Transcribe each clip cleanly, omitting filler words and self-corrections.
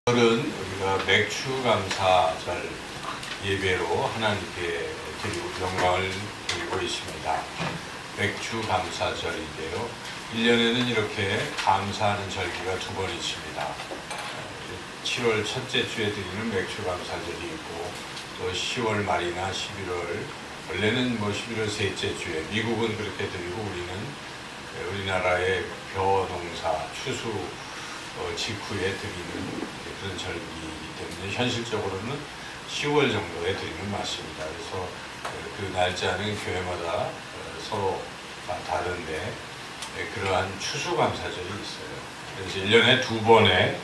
오늘은 우리가 맥추감사절 예배로 하나님께 드리고 영광을 드리고 있습니다. 맥추감사절인데요. 1년에는 이렇게 감사하는 절기가 두 번 있습니다. 7월 첫째 주에 드리는 맥추감사절이 있고 또 10월 말이나 11월, 원래는 11월 셋째 주에, 미국은 그렇게 드리고 우리는 우리나라의 벼농사, 추수 직후에 드리는 그런 절기이기 때문에 현실적으로는 10월 정도에 드리면 맞습니다. 그래서 그 날짜는 교회마다 서로 다른데 그러한 추수감사절이 있어요. 그래서 1년에 두 번의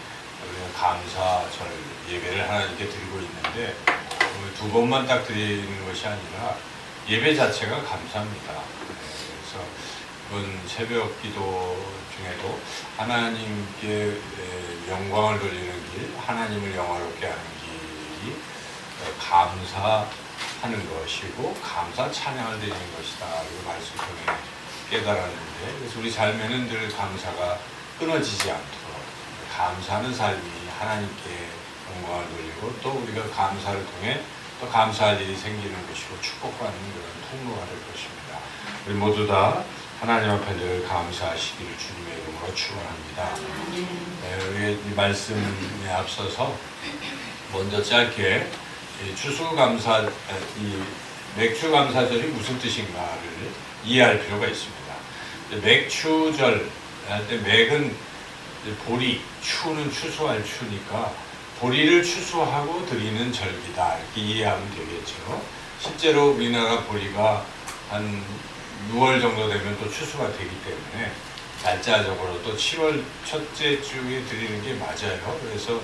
감사절 예배를 하나님께 드리고 있는데 두 번만 딱 드리는 것이 아니라 예배 자체가 감사합니다. 그래서 이번 새벽 기도 중에도 하나님께 영광을 돌리는 길, 하나님을 영화롭게 하는 길이 감사하는 것이고 감사 찬양을 드리는 것이다. 이 말씀 통해 깨달았는데, 그래서 우리 삶에는 늘 감사가 끊어지지 않도록 감사하는 삶이 하나님께 영광을 돌리고 또 우리가 감사를 통해 또 감사할 일이 생기는 것이고 축복받는 그런 통로가 될 것입니다. 우리 모두 다 하나님 앞에 늘 감사하시기를 주님의 이름으로 축원합니다. 우리 이 말씀에 앞서서 먼저 짧게 추수감사, 이 맥추감사절이 무슨 뜻인가를 이해할 필요가 있습니다. 맥추절 할 때 맥은 보리, 추는 추수할 추니까 보리를 추수하고 드리는 절기다 이렇게 이해하면 되겠죠. 실제로 우리나라 보리가 한 6월 정도 되면 또 추수가 되기 때문에 날짜적으로 또 7월 첫째 주에 드리는 게 맞아요. 그래서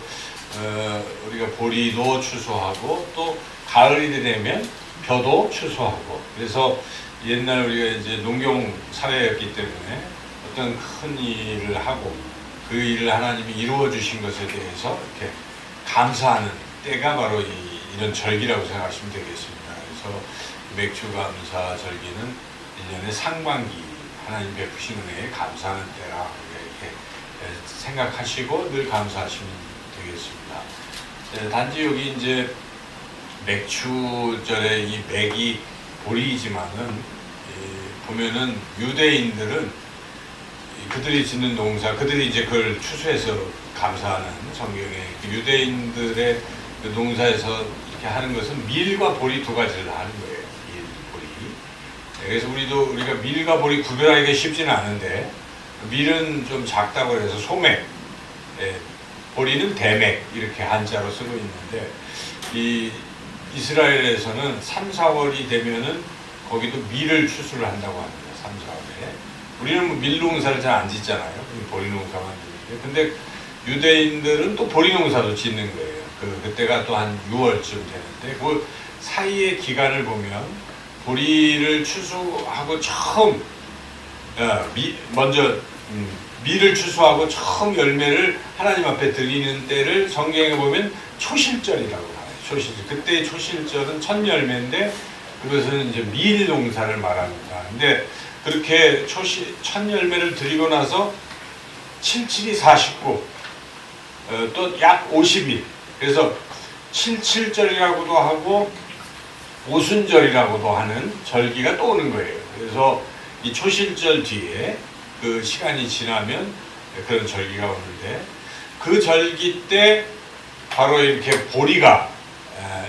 우리가 보리도 추수하고 또 가을이 되면 벼도 추수하고, 그래서 옛날 우리가 이제 농경 사회였기 때문에 어떤 큰 일을 하고 그 일을 하나님이 이루어 주신 것에 대해서 이렇게 감사하는 때가 바로 이런 절기라고 생각하시면 되겠습니다. 그래서 맥추감사 절기는 1년의 상반기, 하나님 베푸신 은혜에 감사하는 때라 이렇게 생각하시고 늘 감사하시면 되겠습니다. 단지 여기 이제 맥추절에 이 맥이 보리이지만은 보면은 유대인들은 그들이 짓는 농사, 그들이 이제 그걸 추수해서 감사하는 성경에 유대인들의 그 농사에서 이렇게 하는 것은 밀과 보리 두 가지를 하는 거예요. 밀, 보리. 그래서 우리가 밀과 보리 구별하기가 쉽지는 않은데, 밀은 좀 작다고 해서 소맥, 보리는 대맥 이렇게 한자로 쓰고 있는데, 이 이스라엘에서는 3, 4월이 되면은 거기도 밀을 추수를 한다고 합니다. 3, 4월에. 우리는 밀 농사를 잘 안 짓잖아요. 보리 농사만 짓는데, 근데 유대인들은 또 보리 농사도 짓는 거예요. 그때가 또 한 6월쯤 되는데, 그 사이의 기간을 보면 보리를 추수하고 처음 먼저 밀을 추수하고 처음 열매를 하나님 앞에 드리는 때를 성경에 보면 초실절이라고 해요. 초실절. 그때의 초실절은 첫 열매인데 그것은 이제 밀 농사를 말합니다. 근데 그렇게 첫 열매를 드리고 나서 77이 49, 또 약 50일. 그래서 77절이라고도 하고 오순절이라고도 하는 절기가 또 오는 거예요. 그래서 이 초실절 뒤에 그 시간이 지나면 그런 절기가 오는데, 그 절기 때 바로 이렇게 보리가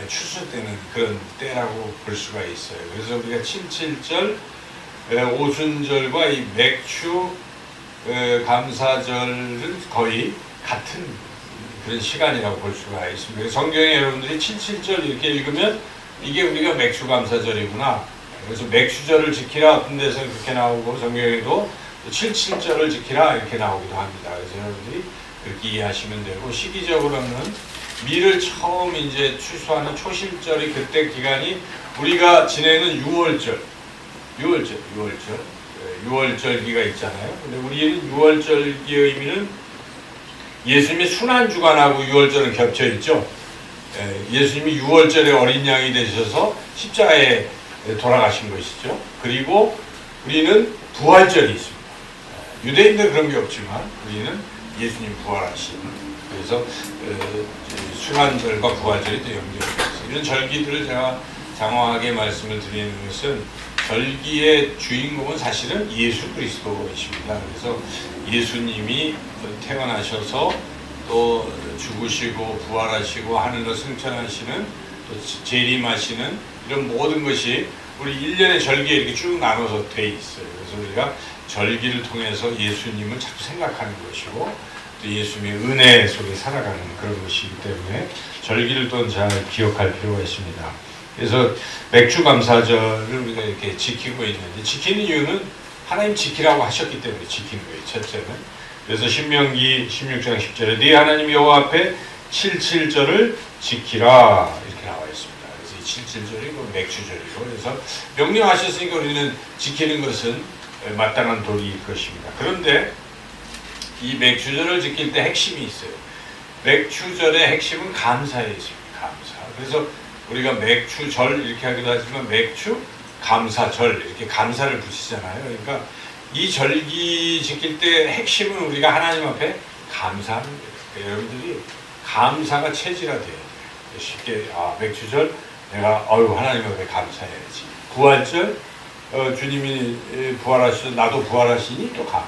추수되는 그런 때라고 볼 수가 있어요. 그래서 우리가 77절, 오순절과 이 맥추 감사절은 거의 같은 그런 시간이라고 볼 수가 있습니다. 성경에 여러분들이 77절 이렇게 읽으면 이게 우리가 맥추감사절이구나. 그래서 맥추절을 지키라 어떤 데서 그렇게 나오고 성경에도 77절을 지키라 이렇게 나오기도 합니다. 그래서 여러분들이 그렇게 이해하시면 되고, 시기적으로는 밀을 처음 이제 추수하는 초실절이 그때 기간이 우리가 지내는 6월절, 6월절기가 있잖아요. 근데 우리는 6월절기의 의미는 예수님의 순환주간하고 6월절은 겹쳐 있죠. 예수님이 6월절에 어린 양이 되셔서 십자가에 돌아가신 것이죠. 그리고 우리는 부활절이 있습니다. 유대인들 그런 게 없지만 우리는 예수님 부활하신 그래서 순환절과 부활절이 또 연결이 있어요. 이런 절기들을 제가 장황하게 말씀을 드리는 것은 절기의 주인공은 사실은 예수 그리스도이십니다. 그래서 예수님이 태어나셔서 또 죽으시고 부활하시고 하늘로 승천하시는 또 재림하시는 이런 모든 것이 우리 1년의 절기에 이렇게 쭉 나눠서 돼 있어요. 그래서 우리가 절기를 통해서 예수님을 자꾸 생각하는 것이고 또 예수님의 은혜 속에 살아가는 그런 것이기 때문에 절기를 또 잘 기억할 필요가 있습니다. 그래서 맥주감사절을 우리가 이렇게 지키고 있는데 지키는 이유는 하나님 지키라고 하셨기 때문에 지키는 거예요. 첫째는. 그래서 신명기 16장 10절에 네 하나님 여호와 앞에 77절을 지키라 이렇게 나와 있습니다. 그래서 이 77절이 맥주절이고 그래서 명령하셨으니까 우리는 지키는 것은 마땅한 도리일 것입니다. 그런데 이 맥주절을 지킬 때 핵심이 있어요. 맥주절의 핵심은 감사에 있습니다. 감사. 그래서 우리가 맥주절 이렇게 하기도 하지만 맥주 감사절 이렇게 감사를 붙이잖아요. 그러니까 이 절기 지킬 때 핵심은 우리가 하나님 앞에 감사하는 거예요. 그러니까 여러분들이 감사가 체질화돼야 돼요. 쉽게 맥주절 내가 하나님 앞에 감사해야지. 부활절 주님이 부활하셔서 나도 부활하시니 또 감사.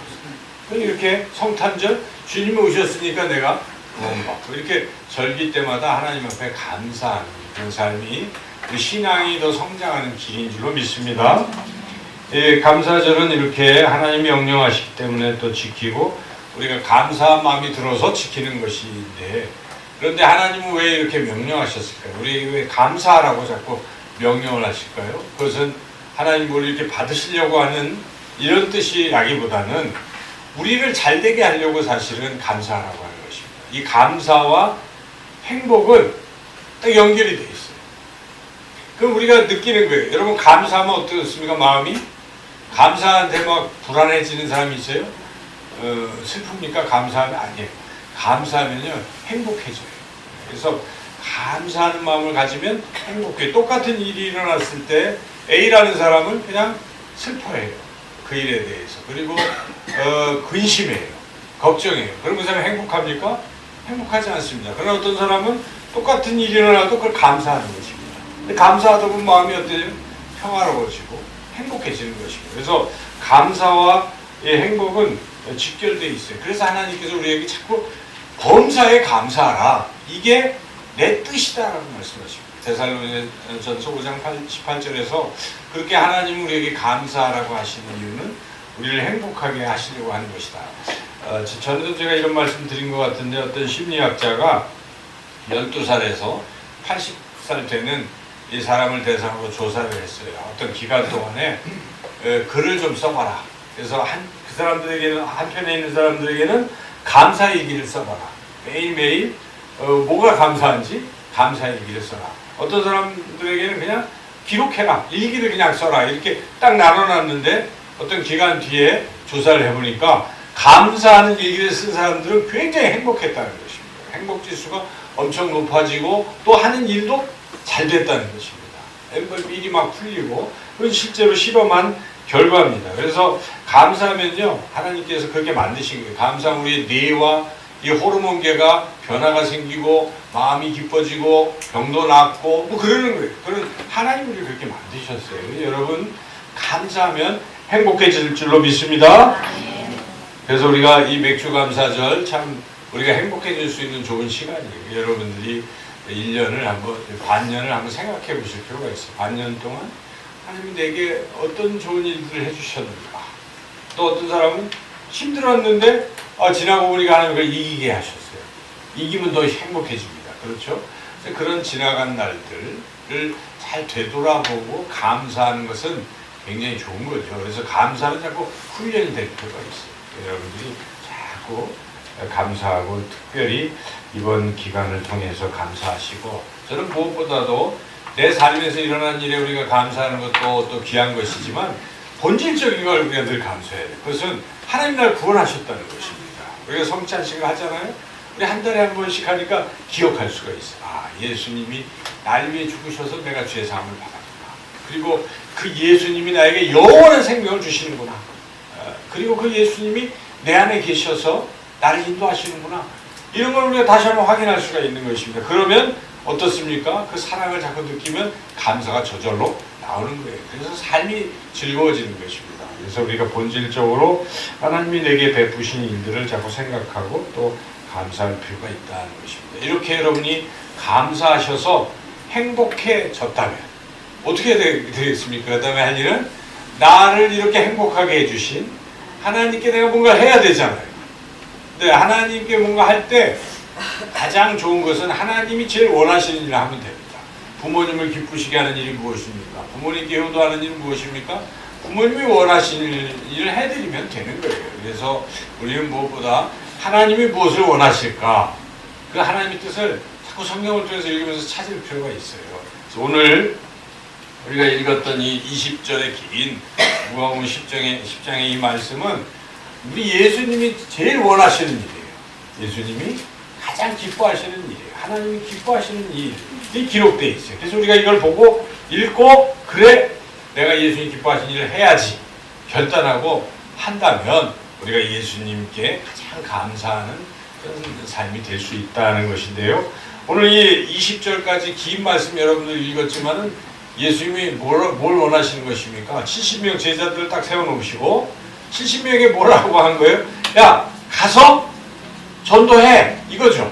이렇게 성탄절 주님이 오셨으니까 내가 구원받고 이렇게 절기 때마다 하나님 앞에 감사하는 그런 삶이 우리 신앙이 더 성장하는 길인 줄로 믿습니다. 감사절은 이렇게 하나님이 명령하시기 때문에 또 지키고 우리가 감사한 마음이 들어서 지키는 것인데 그런데 하나님은 왜 이렇게 명령하셨을까요? 우리 왜 감사하라고 자꾸 명령을 하실까요? 그것은 하나님 우리 이렇게 받으시려고 하는 이런 뜻이라기보다는 우리를 잘되게 하려고 사실은 감사하라고 하는 것입니다. 이 감사와 행복은 딱 연결이 되어 있어요. 그럼 우리가 느끼는 거예요. 여러분 감사하면 어떻습니까? 마음이? 감사한테 막 불안해지는 사람이 있어요? 슬픕니까? 감사하면? 아니에요. 감사하면요 행복해져요. 그래서 감사하는 마음을 가지면 행복해요. 똑같은 일이 일어났을 때 A라는 사람은 그냥 슬퍼해요. 그 일에 대해서. 그리고 근심해요. 걱정해요. 그럼 그 사람이 행복합니까? 행복하지 않습니다. 그러나 어떤 사람은 똑같은 일이 일어나도 그걸 감사하는 것입니다. 근데 감사하다 보면 마음이 어때요? 평화로워지고 행복해지는 것입니다. 그래서 감사와 행복은 직결되어 있어요. 그래서 하나님께서 우리에게 자꾸 범사에 감사하라. 이게 내 뜻이다라고 말씀하십니다. 데살로니가전서 5장 18절에서 그렇게 하나님은 우리에게 감사하라고 하시는 이유는 우리를 행복하게 하시려고 하는 것이다. 전에도 제가 이런 말씀 드린 것 같은데 어떤 심리학자가 12살에서 80살 되는 이 사람을 대상으로 조사를 했어요. 어떤 기간 동안에 글을 좀 써봐라. 그래서 그 사람들에게는 한편에 있는 사람들에게는 감사 일기를 써봐라. 매일매일 뭐가 감사한지 감사 일기를 써라. 어떤 사람들에게는 그냥 기록해라. 일기를 그냥 써라. 이렇게 딱 나눠놨는데 어떤 기간 뒤에 조사를 해보니까 감사하는 일기를 쓴 사람들은 굉장히 행복했다는 것입니다. 행복지수가 엄청 높아지고 또 하는 일도 잘 됐다는 것입니다. 일이 막 풀리고 그건 실제로 실험한 결과입니다. 그래서 감사하면요 하나님께서 그렇게 만드신 거예요. 감사하면 우리의 뇌와 이 호르몬계가 변화가 생기고 마음이 기뻐지고 병도 낫고 뭐 그러는 거예요. 그런 하나님이 우리를 그렇게 만드셨어요. 여러분 감사하면 행복해질 줄로 믿습니다. 그래서 우리가 이 맥주감사절 참 우리가 행복해질 수 있는 좋은 시간이에요. 여러분들이 1년을 한번 반년을 한번 생각해 보실 필요가 있어요. 반년 동안 하나님이 내게 어떤 좋은 일들을 해주셨는가. 또 어떤 사람은 힘들었는데 지나고 보니까 하나님 그걸 이기게 하셨어요. 이기면 더 행복해집니다. 그렇죠? 그런 지나간 날들을 잘 되돌아보고 감사하는 것은 굉장히 좋은 거죠. 그래서 감사는 자꾸 훈련이 될 필요가 있어요. 여러분들이 자꾸 감사하고 특별히 이번 기간을 통해서 감사하시고 저는 무엇보다도 내 삶에서 일어난 일에 우리가 감사하는 것도 또 귀한 것이지만 본질적인 걸 우리가 늘 감사해야 돼요. 그것은 하나님 날 구원하셨다는 것입니다. 우리가 성찬식을 하잖아요. 우리 한 달에 한 번씩 하니까 기억할 수가 있어요. 예수님이 날 위해 죽으셔서 내가 죄사함을 받았구나. 그리고 그 예수님이 나에게 영원한 생명을 주시는구나. 그리고 그 예수님이 내 안에 계셔서 나를 인도하시는구나. 이런 걸 우리가 다시 한번 확인할 수가 있는 것입니다. 그러면 어떻습니까? 그 사랑을 자꾸 느끼면 감사가 저절로 나오는 거예요. 그래서 삶이 즐거워지는 것입니다. 그래서 우리가 본질적으로 하나님이 내게 베푸신 일들을 자꾸 생각하고 또 감사할 필요가 있다는 것입니다. 이렇게 여러분이 감사하셔서 행복해졌다면 어떻게 되겠습니까? 그 다음에 할 일은 나를 이렇게 행복하게 해주신 하나님께 내가 뭔가 해야 되잖아요. 근데 하나님께 뭔가 할 때 가장 좋은 것은 하나님이 제일 원하시는 일을 하면 됩니다. 부모님을 기쁘시게 하는 일이 무엇입니까? 부모님께 효도하는 일은 무엇입니까? 부모님이 원하시는 일을 해드리면 되는 거예요. 그래서 우리는 무엇보다 하나님이 무엇을 원하실까? 그 하나님의 뜻을 자꾸 성경을 통해서 읽으면서 찾을 필요가 있어요. 그래서 오늘 우리가 읽었던 이 20절의 긴 누가복음 10장의 이 말씀은 우리 예수님이 제일 원하시는 일이에요. 예수님이 가장 기뻐하시는 일이에요. 하나님이 기뻐하시는 일이 기록되어 있어요. 그래서 우리가 이걸 보고 읽고 그래 내가 예수님 기뻐하시는 일을 해야지 결단하고 한다면 우리가 예수님께 가장 감사하는 그런 삶이 될 수 있다는 것인데요. 오늘 이 20절까지 긴 말씀 여러분들 읽었지만은 예수님이 뭘 원하시는 것입니까? 70명 제자들을 딱 세워놓으시고 70명에게 뭐라고 한 거예요? 야 가서 전도해 이거죠.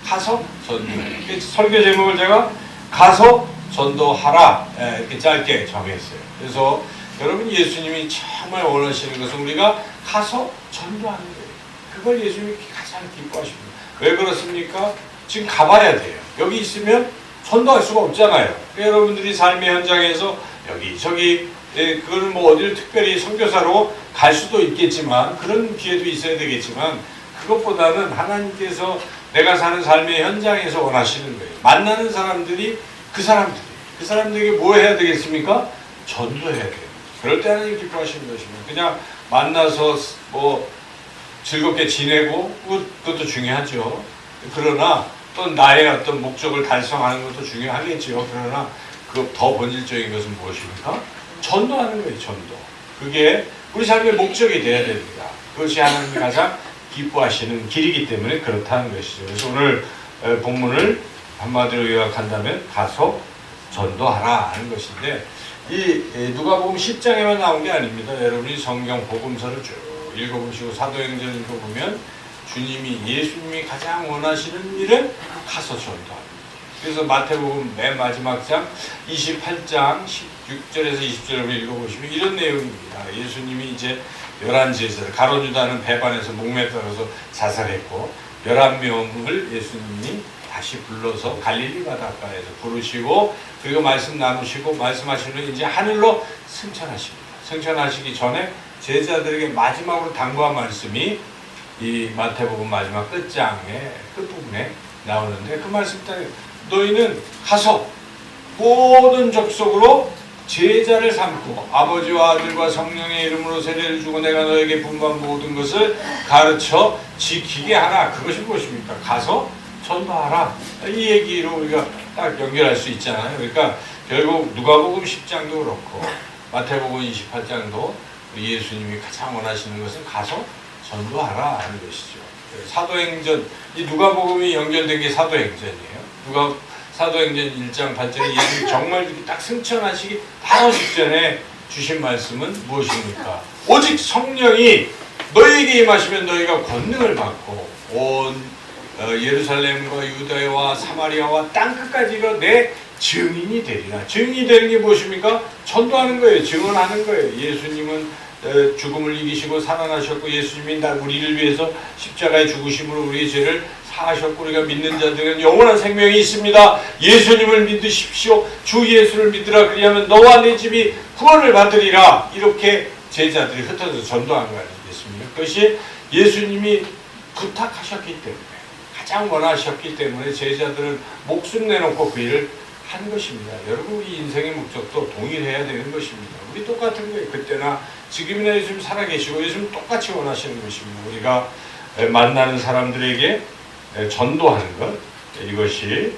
가서 전도해. 설교 제목을 제가 가서 전도하라 이렇게 짧게 정했어요. 그래서 여러분 예수님이 정말 원하시는 것은 우리가 가서 전도하는 거예요. 그걸 예수님이 가장 기뻐하십니다. 왜 그렇습니까? 지금 가봐야 돼요. 여기 있으면 전도할 수가 없잖아요. 그러니까 여러분들이 삶의 현장에서 여기저기 그거는 뭐 어디를 특별히 선교사로 갈 수도 있겠지만 그런 기회도 있어야 되겠지만 그것보다는 하나님께서 내가 사는 삶의 현장에서 원하시는 거예요. 만나는 사람들이 그 사람들에게 뭐 해야 되겠습니까? 전도해야 돼요. 그럴 때 하나님 기뻐하시는 것입니다. 그냥 만나서 뭐 즐겁게 지내고 그것도 중요하죠. 그러나 또 나의 어떤 목적을 달성하는 것도 중요하겠죠. 그러나 그 더 본질적인 것은 무엇입니까? 전도하는 거예요. 전도. 그게 우리 삶의 목적이 되어야 됩니다. 그것이 하나님이 가장 기뻐하시는 길이기 때문에 그렇다는 것이죠. 그래서 오늘 본문을 한마디로 요약한다면 가서 전도하라 하는 것인데 이 누가복음 10장에만 나온 게 아닙니다. 여러분이 성경 복음서를 쭉 읽어보시고 사도행전 읽어보면 주님이 예수님이 가장 원하시는 일은 가서 전도합니다. 그래서 마태복음 맨 마지막 장 28장 16절에서 20절을 읽어보시면 이런 내용입니다. 예수님이 이제 11제자들 가룟 유다는 배반해서 목매에 떨어서 자살했고 11명을 예수님이 다시 불러서 갈릴리 바닷가에서 부르시고 그리고 말씀 나누시고 말씀하시면 이제 하늘로 승천하십니다. 승천하시기 전에 제자들에게 마지막으로 당부한 말씀이 이 마태복음 마지막 끝장의 끝부분에 나오는데 그 말씀 때문에 너희는 가서 모든 족속으로 제자를 삼고 아버지와 아들과 성령의 이름으로 세례를 주고 내가 너에게 분부한 모든 것을 가르쳐 지키게 하라. 그것이 무엇입니까? 가서 전도하라. 이 얘기로 우리가 딱 연결할 수 있잖아요. 그러니까 결국 누가복음 10장도 그렇고 마태복음 28장도 예수님이 가장 원하시는 것은 가서 전도하라 하는 것이죠. 사도행전, 이 누가복음이 연결된 게 사도행전이에요. 사도행전 1장 8절에 예수님이 정말 이렇게 딱 승천하시기 바로 직전에 주신 말씀은 무엇입니까? 오직 성령이 너희에게 임하시면 너희가 권능을 받고 온 예루살렘과 유다와 사마리아와 땅끝까지 내 증인이 되리라. 증인이 되는 게 무엇입니까? 전도하는 거예요. 증언하는 거예요. 예수님은 죽음을 이기시고 살아나셨고 예수님이 우리를 위해서 십자가에 죽으심으로 우리의 죄를 사하셨고 우리가 믿는 자들은 영원한 생명이 있습니다. 예수님을 믿으십시오. 주 예수를 믿으라. 그리하면 너와 내 집이 구원을 받으리라. 이렇게 제자들이 흩어져서 전도한 거 아니겠습니까? 그것이 예수님이 부탁하셨기 때문에 가장 원하셨기 때문에 제자들은 목숨 내놓고 그 일을 한 것입니다. 여러분 우리 인생의 목적도 동일해야 되는 것입니다. 우리 똑같은 거예요. 그때나 지금이나 예수님 살아계시고 예수님 똑같이 원하시는 것입니다. 우리가 만나는 사람들에게 전도하는 것 이것이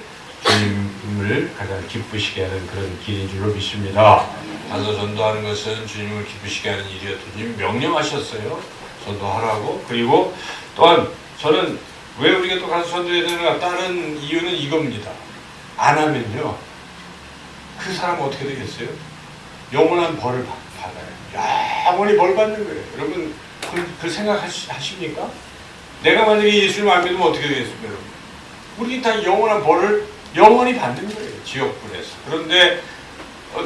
주님을 가장 기쁘시게 하는 그런 길인 줄로 믿습니다. 가서 전도하는 것은 주님을 기쁘시게 하는 일이었던 주님 명령하셨어요. 전도하라고. 그리고 또한 저는 왜 우리가 또 가서 전도해야 되는가? 다른 이유는 이겁니다. 안 하면요, 그 사람은 어떻게 되겠어요? 영원한 벌을 받아요. 영원히 벌 받는 거예요. 여러분, 그 생각하십니까? 내가 만약에 예수님 안 믿으면 어떻게 되겠습니까, 여러분? 우리 다 영원한 벌을 영원히 받는 거예요. 지옥불에서. 그런데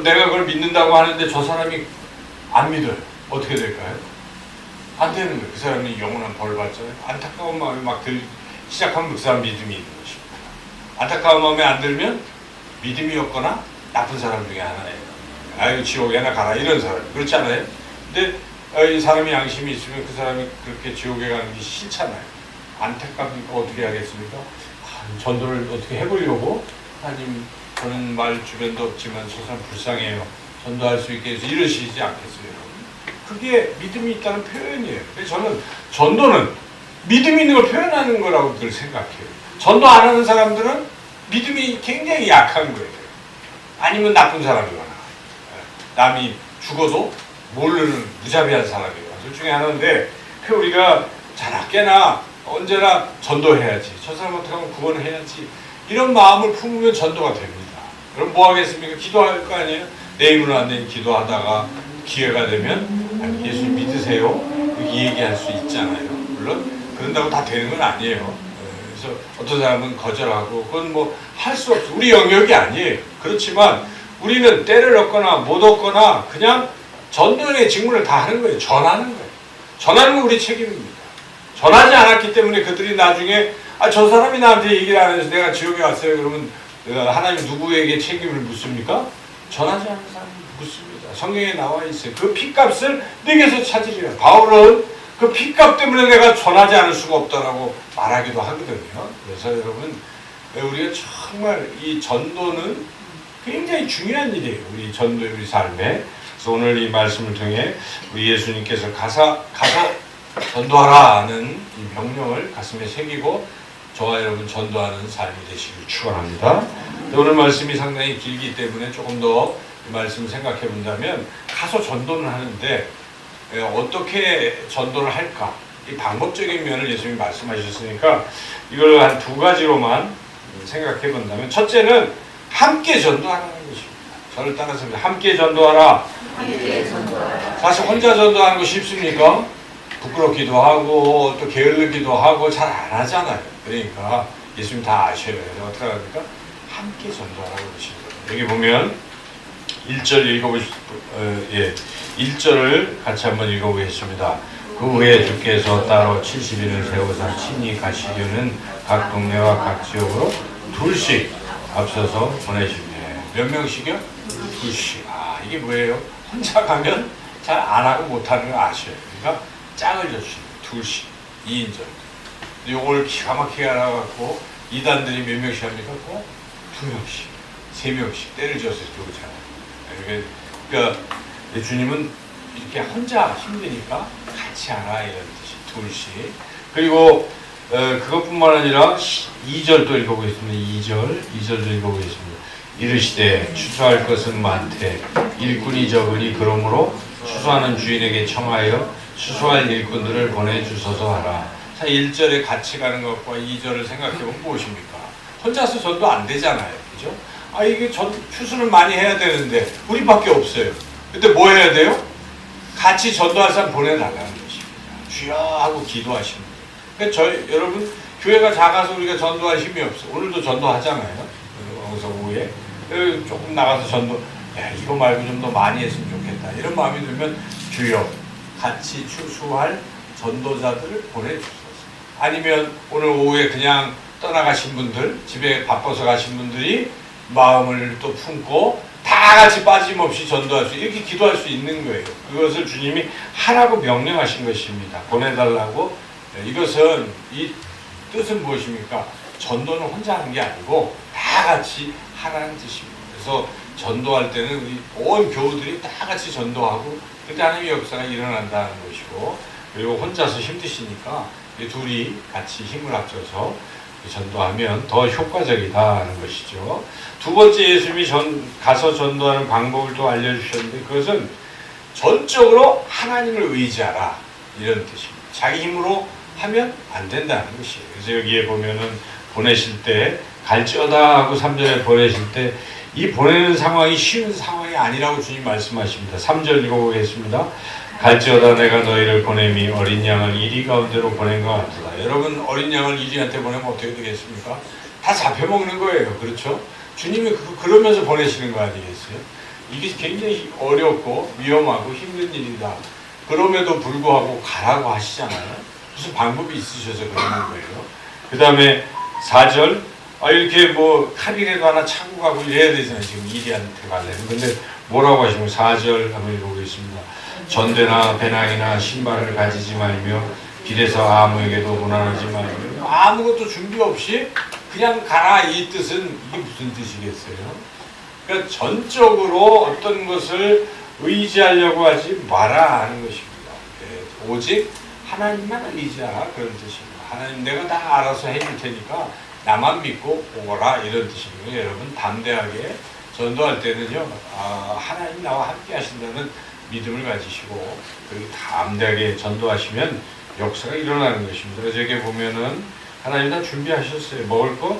내가 그걸 믿는다고 하는데 저 사람이 안 믿어요. 어떻게 될까요? 안 되는 거예요. 그 사람이 영원한 벌을 받잖아요. 안타까운 마음이 막 시작하면 그 사람 믿음이 있는 것입니다. 안타까운 마음에 안 들면 믿음이 없거나 나쁜 사람 중에 하나예요. 아이고 지옥에나 가라 이런 사람. 그렇지 않아요? 근데 이 사람이 양심이 있으면 그 사람이 그렇게 지옥에 가는 게 싫잖아요. 안타깝니까? 어떻게 하겠습니까? 전도를 어떻게 해보려고 하나님, 저는 말 주변도 없지만 저 사람 불쌍해요. 전도할 수 있게 해서 이러시지 않겠어요? 그게 믿음이 있다는 표현이에요. 그래서 저는 전도는 믿음이 있는 걸 표현하는 거라고 늘 생각해요. 전도 안 하는 사람들은 믿음이 굉장히 약한 거예요. 아니면 나쁜 사람이거나 남이 죽어도 모르는 무자비한 사람이거나 둘 중에 하나인데, 우리가 자나깨나 언제나 전도해야지, 저 사람 어떻게 하면 구원을 해야지, 이런 마음을 품으면 전도가 됩니다. 그럼 뭐 하겠습니까? 기도할 거 아니에요? 내 힘으로 안 되니 기도하다가 기회가 되면 예수님 믿으세요? 이렇게 얘기할 수 있잖아요. 물론 그런다고 다 되는 건 아니에요. 그래서 어떤 사람은 거절하고 그건 뭐 할 수 없어. 우리 영역이 아니에요. 그렇지만 우리는 때를 얻거나 못 얻거나 그냥 전도의 직무를 다 하는 거예요. 전하는 거예요. 전하는 건 우리 책임입니다. 전하지 않았기 때문에 그들이 나중에 저 사람이 나한테 얘기를 안 해서 내가 지옥에 왔어요. 그러면 하나님 누구에게 책임을 묻습니까? 전하지 않은 사람이 묻습니다. 성경에 나와 있어요. 그 피값을 내게서 찾으리라. 바울은 그 피값 때문에 내가 전하지 않을 수가 없다라고 말하기도 하거든요. 그래서 여러분, 우리가 정말 이 전도는 굉장히 중요한 일이에요. 우리 전도의 우리 삶에. 그래서 오늘 이 말씀을 통해 우리 예수님께서 가서 전도하라는 이 명령을 가슴에 새기고 저와 여러분 전도하는 삶이 되시길 축원합니다. 오늘 말씀이 상당히 길기 때문에 조금 더 이 말씀을 생각해 본다면, 가서 전도는 하는데 어떻게 전도를 할까? 이 방법적인 면을 예수님이 말씀하셨으니까 이걸 한 두 가지로만 생각해 본다면, 첫째는 함께 전도하라는 것입니다. 저를 따라서 함께 전도하라. 함께 전도하라. 사실 혼자 전도하는 거 쉽습니까? 부끄럽기도 하고 또 게을르기도 하고 잘 안 하잖아요. 그러니까 예수님 다 아셔요. 그래서 어떻게 합니까? 함께 전도하라고 그러십니다. 여기 보면 1절 읽어보시죠. 1절을 같이 한번 읽어보겠습니다. 그 후에 주께서 따로 70인을 세우사 친히 가시려는 각 동네와 각 지역으로 둘씩 앞서서 보내시네. 몇 명씩이요? 둘씩. 이게 뭐예요? 혼자 가면 잘 안 하고 못하는 거 아셔요. 그러니까 짝을 줬습니다. 둘씩. 2인절. 요걸 기가 막히게 알아갖고 이단들이 몇 명씩 합니까? 꼭 2명씩, 3명씩 때를 지어서 들어오잖아요. 그러니까 주님은 이렇게 혼자 힘드니까 같이 하라 이런 뜻이. 둘씩. 그리고 그것뿐만 아니라 2절 또 읽어보겠습니다. 2절도 읽어보겠습니다. 이르시되 추수할 것은 많되 일꾼이 적으니 그러므로 추수하는 주인에게 청하여 추수할 일꾼들을 보내주소서 하라. 자, 1절에 같이 가는 것과 2절을 생각해보면 무엇입니까? 혼자서 전도 안 되잖아요. 그죠? 이게 추수는 많이 해야 되는데 우리밖에 없어요. 근데 뭐 해야 돼요? 같이 전도할 사람 보내달라는 것입니다. 주여 하고 기도하시는 거예요. 그러니까 여러분, 교회가 작아서 우리가 전도할 힘이 없어. 오늘도 전도하잖아요. 거기서 오후에 조금 나가서 전도, 이거 말고 좀 더 많이 했으면 좋겠다, 이런 마음이 들면 주여 같이 추수할 전도자들을 보내주소서. 아니면 오늘 오후에 그냥 떠나가신 분들, 집에 바빠서 가신 분들이 마음을 또 품고 다 같이 빠짐없이 전도할 수, 이렇게 기도할 수 있는 거예요. 그것을 주님이 하라고 명령하신 것입니다. 보내달라고. 이것은, 이 뜻은 무엇입니까? 전도는 혼자 하는 게 아니고 다 같이 하라는 뜻입니다. 그래서 전도할 때는 우리 온 교우들이 다 같이 전도하고 그때 하나님의 역사가 일어난다는 것이고, 그리고 혼자서 힘드시니까 둘이 같이 힘을 합쳐서 전도하면 더 효과적이다는 것이죠. 두 번째, 예수님이 가서 전도하는 방법을 또 알려주셨는데, 그것은 전적으로 하나님을 의지하라 이런 뜻입니다. 자기 힘으로 하면 안 된다는 것이에요. 그래서 여기에 보면은 보내실 때 갈지어다 하고 3절에 보내실 때 이 보내는 상황이 쉬운 상황이 아니라고 주님 말씀하십니다. 3절 읽어보겠습니다. 갈지어다 내가 너희를 보냄이 어린 양을 이리 가운데로 보낸 것 같다. 여러분 어린 양을 이리한테 보내면 어떻게 되겠습니까? 다 잡혀먹는 거예요. 그렇죠? 주님이 그러면서 보내시는 거 아니겠어요? 이게 굉장히 어렵고 위험하고 힘든 일이다. 그럼에도 불구하고 가라고 하시잖아요. 무슨 방법이 있으셔서 그러는 거예요. 그 다음에 4절 이렇게 뭐 칼이라도 하나 차고 가고 이래야 되잖아요. 지금 이리한테 가려면. 근데 뭐라고 하시면 4절 한번 읽어보겠습니다. 전대나 배낭이나 신발을 가지지 말며 길에서 아무에게도 고난하지 말며 아무것도 준비 없이 그냥 가라 이 뜻은 이게 무슨 뜻이겠어요? 그러니까 전적으로 어떤 것을 의지하려고 하지 마라 하는 것입니다. 오직 하나님만 의지하라 그런 뜻입니다. 하나님 내가 다 알아서 해줄 테니까 나만 믿고 오거라 이런 뜻입니다. 여러분 담대하게 전도할 때는요 하나님 나와 함께 하신다는 믿음을 가지시고 그리고 담대하게 전도하시면 역사가 일어나는 것입니다. 그래서 여기 보면은 하나님 다 준비하셨어요. 먹을 것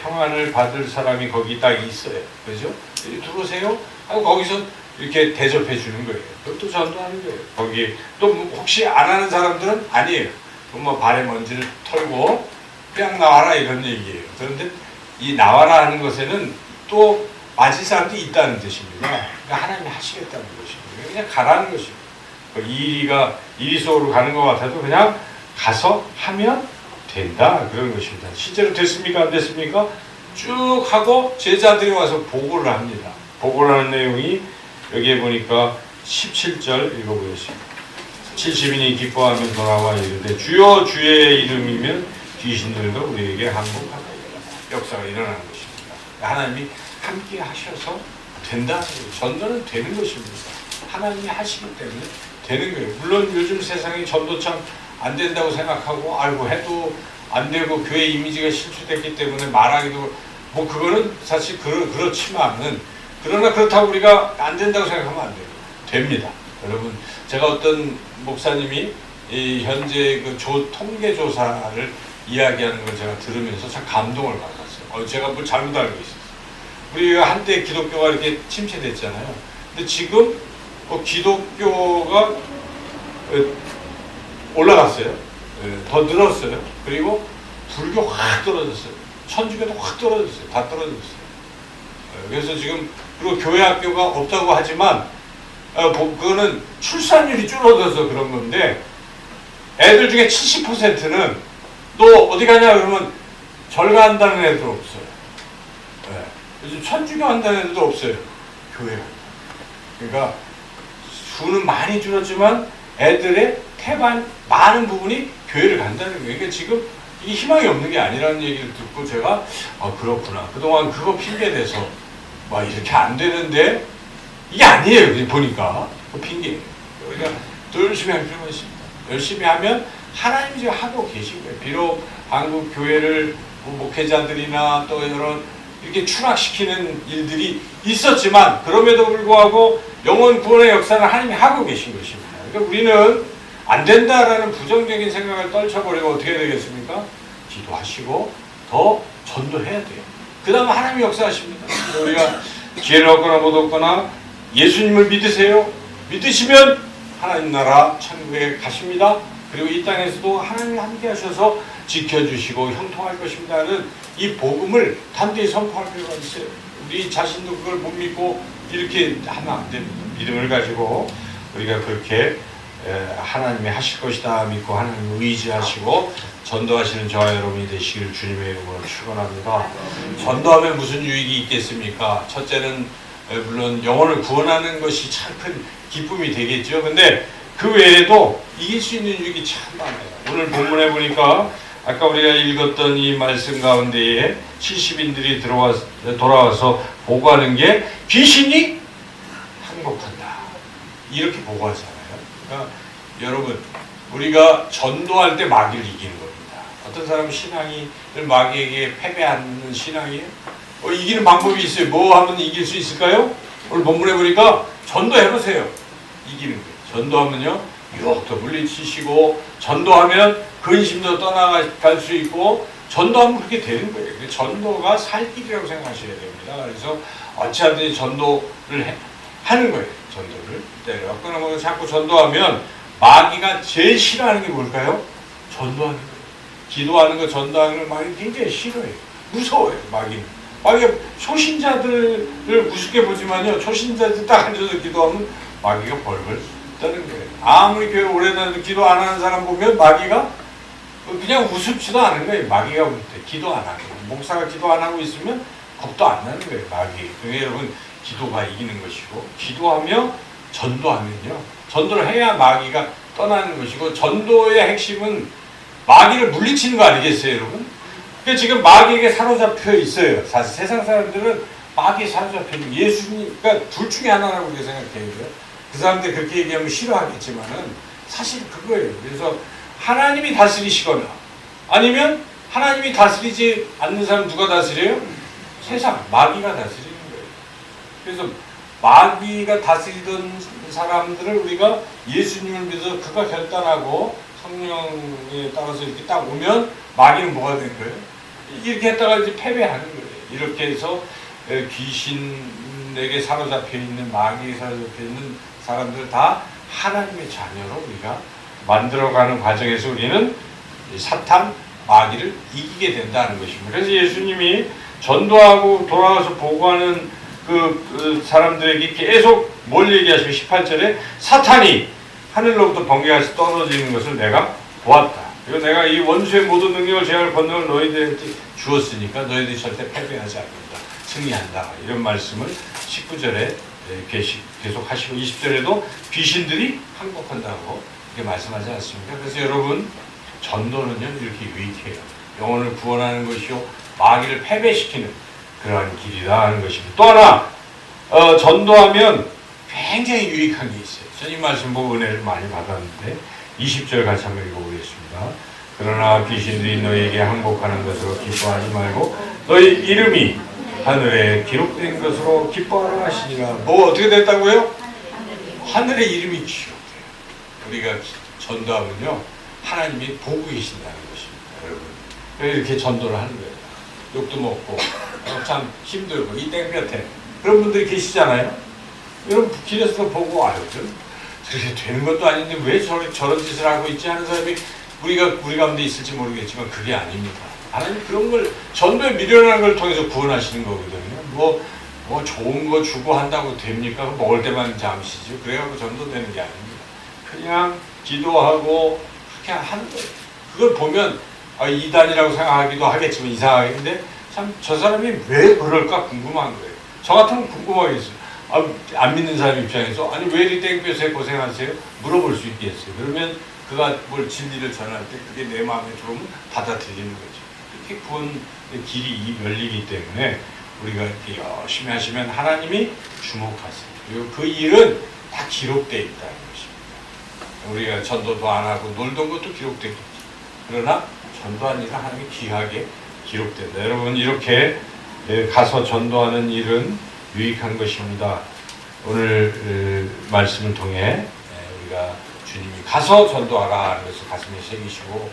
평안을 받을 사람이 거기 딱 있어요. 그죠? 들어오세요 하고 거기서 이렇게 대접해 주는 거예요. 그것도 전도하는 거예요. 거기 또 혹시 안 하는 사람들은 아니에요. 뭐 발에 먼지를 털고 그냥 나와라 이런 얘기예요. 그런데 이 나와라 하는 것에는 또 맞을 사람들이 있다는 뜻입니다. 그러니까 하나님이 하시겠다는 것입니다. 그냥 가라는 것입니다. 이리 속으로 가는 것 같아도 그냥 가서 하면 된다 그런 것입니다. 실제로 됐습니까? 안 됐습니까? 쭉 하고 제자들이 와서 보고를 합니다. 보고를 하는 내용이 여기에 보니까 17절 읽어보겠습니다. 70인이 기뻐하며 돌아와 이르되 주여 주의 이름이면 귀신들도 우리에게 항복하다. 역사가 일어나는 것입니다. 하나님이 함께 하셔서 된다. 전도는 되는 것입니다. 하나님이 하시기 때문에 되는 거예요. 물론 요즘 세상에 전도 참 안 된다고 생각하고 아이고 해도 안 되고 교회 이미지가 실추됐기 때문에 말하기도 뭐 그거는 사실 그렇지만은 그러나 그렇다고 우리가 안 된다고 생각하면 안 돼요. 됩니다. 여러분 제가 어떤 목사님이 이 현재 그 통계 조사를 이야기하는 걸 제가 들으면서 참 감동을 받았어요. 제가 뭘 잘못 알고 있었어요. 우리가 한때 기독교가 이렇게 침체됐잖아요. 근데 지금 기독교가 올라갔어요. 더 늘었어요. 그리고 불교 확 떨어졌어요. 천주교도 확 떨어졌어요. 다 떨어졌어요. 그래서 지금 그리고 교회 학교가 없다고 하지만 그거는 출산율이 줄어들어서 그런 건데 애들 중에 70%는 너 어디 가냐 그러면 절가 한다는 애들 없어요. 요즘 천주교 한다는 애들도 없어요. 교회가. 그러니까 수는 많이 줄었지만 애들의 많은 부분이 교회를 간다는 거예요. 그러니까 지금 이게 희망이 없는 게 아니라는 얘기를 듣고 제가 그렇구나. 그동안 그거 핑계대서 막 이렇게 안 되는데 이게 아니에요. 그냥 보니까 그 핑계예요. 우리가 더 열심히 할 필요가 있습니다. 열심히 하면 하나님이 지금 하고 계신 거예요. 비록 한국 교회를 목회자들이나 또 여러 이렇게 추락시키는 일들이 있었지만 그럼에도 불구하고 영혼 구원의 역사를 하나님이 하고 계신 것입니다. 그러니까 우리는 안 된다라는 부정적인 생각을 떨쳐버리고 어떻게 되겠습니까? 기도하시고 더 전도해야 돼요. 그 다음에 하나님이 역사하십니다. 우리가 기회를 얻거나 못 얻거나 예수님을 믿으세요. 믿으시면 하나님 나라 천국에 가십니다. 그리고 이 땅에서도 하나님이 함께 하셔서 지켜주시고 형통할 것입니다는 이 복음을 단대히 선포할 필요가 있어요. 우리 자신도 그걸 못 믿고 이렇게 하면 안 됩니다. 믿음을 가지고 우리가 그렇게 하나님이 하실 것이다 믿고 하나님을 의지하시고 전도하시는 저와 여러분이 되시기를 주님의 이름으로 축원합니다. 전도하면 무슨 유익이 있겠습니까? 첫째는 물론 영혼을 구원하는 것이 참 큰 기쁨이 되겠죠. 근데 그 외에도 이길 수 있는 유익이 참 많아요. 오늘 본문에 보니까 아까 우리가 읽었던 이 말씀 가운데에 70인들이 돌아와서 보고하는 게 귀신이 항복한다. 이렇게 보고하잖아요. 그러니까 여러분 우리가 전도할 때 마귀를 이기는 겁니다. 어떤 사람은 신앙이 마귀에게 패배하는 신앙이에요? 이기는 방법이 있어요. 뭐 하면 이길 수 있을까요? 오늘 본문에 보니까 전도해보세요. 이기는 거예요. 전도하면요 유혹도 물리치시고 전도하면 근심도 떠나갈 수 있고 전도하면 그렇게 되는 거예요. 전도가 살 길이라고 생각하셔야 됩니다. 그래서 어찌하든지 전도를 하는 거예요. 전도를 때려. 그러면 자꾸 전도하면 마귀가 제일 싫어하는 게 뭘까요? 전도하는 거예요. 기도하는 거, 전도하는 걸 마귀 굉장히 싫어해요. 무서워요. 마귀는. 마귀가 초신자들을 우습게 보지만요. 초신자들 딱 앉아서 기도하면 마귀가 벌벌 떠는 거예요. 아무리 교회 오래 다녀도 기도 안 하는 사람 보면 마귀가 그냥 우습지도 않은 거예요. 마귀가 볼 때 기도 안 하고 목사가 기도 안 하고 있으면 겁도 안 나는 거예요. 마귀. 그러니까 여러분 기도가 이기는 것이고 기도하며 전도하면요. 전도를 해야 마귀가 떠나는 것이고 전도의 핵심은 마귀를 물리치는 거 아니겠어요, 여러분? 그러니까 지금 마귀에게 사로잡혀 있어요. 사실 세상 사람들은 마귀에 사로잡혀 있는 예수님, 그러니까 둘 중에 하나라고 생각해야 돼요. 그 사람들 그렇게 얘기하면 싫어하겠지만은 사실 그거예요. 그래서 하나님이 다스리시거나 아니면 하나님이 다스리지 않는 사람 누가 다스려요? 세상, 마귀가 다스리는 거예요. 그래서 마귀가 다스리던 사람들을 우리가 예수님을 믿어서 그가 결단하고 성령에 따라서 이렇게 딱 오면 마귀는 뭐가 된 거예요? 이렇게 했다가 이제 패배하는 거예요. 이렇게 해서 귀신에게 사로잡혀 있는 마귀에 사로잡혀 있는 사람들 다 하나님의 자녀로 우리가 만들어가는 과정에서 우리는 사탄, 마귀를 이기게 된다는 것입니다. 그래서 예수님이 전도하고 돌아와서 보고하는 그 사람들에게 계속 뭘 얘기하시면 18절에 사탄이 하늘로부터 번개같이 떨어지는 것을 내가 보았다. 그리고 내가 이 원수의 모든 능력을 제할 권능을 너희들한테 주었으니까 너희들이 절대 패배하지 않는다. 승리한다. 이런 말씀을 19절에 계속 하시고 20절에도 귀신들이 항복한다고 이렇게 말씀하지 않습니까? 그래서 여러분 전도는요 이렇게 유익해요. 영혼을 구원하는 것이요 마귀를 패배시키는 그러한 길이다 하는 것입니다. 또 하나 전도하면 굉장히 유익한 게 있어요. 저는 이 말씀 보고 은혜를 많이 받았는데 20절 같이 한번 읽어보겠습니다. 그러나 귀신들이 너희에게 항복하는 것으로 기뻐하지 말고 너희 이름이 하늘에 기록된 것으로 기뻐하라 하시니라. 뭐 어떻게 됐다고요? 하늘에 이름이 기록돼요. 우리가 전도하면요 하나님이 보고 계신다는 것입니다. 여러분 이렇게 전도를 하는 거예요. 욕도 먹고 참 힘들고 이 땡볕에 그런 분들이 계시잖아요. 여러분 길에서 보고 아유 좀 그렇게 되는 것도 아닌데 왜 저런 짓을 하고 있지 하는 사람이 우리 가운데 있을지 모르겠지만 그게 아닙니다. 하나님 그런 걸 전도에 미련한 걸 통해서 구원하시는 거거든요. 뭐 좋은 거 주고 한다고 됩니까? 먹을 때만 잠시죠. 그래갖고 전도되는 게 아닙니다. 그냥 기도하고 그렇게 하는 거예요. 그걸 보면 이단이라고 생각하기도 하겠지만 이상하게 근데 참 저 사람이 왜 그럴까 궁금한 거예요. 저 같으면 궁금하겠어요. 안 믿는 사람 입장에서 아니 왜 이 땡볕에 고생하세요? 물어볼 수 있겠어요. 그러면 그가 뭘 진리를 전할 때 그게 내 마음에 들어오면 받아들이는 거죠. 이렇게 구원의 길이 열리기 때문에 우리가 이렇게 열심히 하시면 하나님이 주목하세요. 그리고 그 일은 다 기록되어 있다는 것입니다. 우리가 전도도 안 하고 놀던 것도 기록되겠죠. 그러나 전도한 일은 하나님이 귀하게 기록된다. 여러분 이렇게 가서 전도하는 일은 유익한 것입니다. 오늘 말씀을 통해 우리가 주님이 가서 전도하라 하는 것을 가슴에 새기시고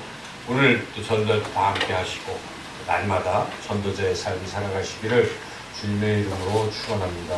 오늘 또 전도도 다 함께 하시고 날마다 전도자의 삶을 살아가시기를 주님의 이름으로 축원합니다.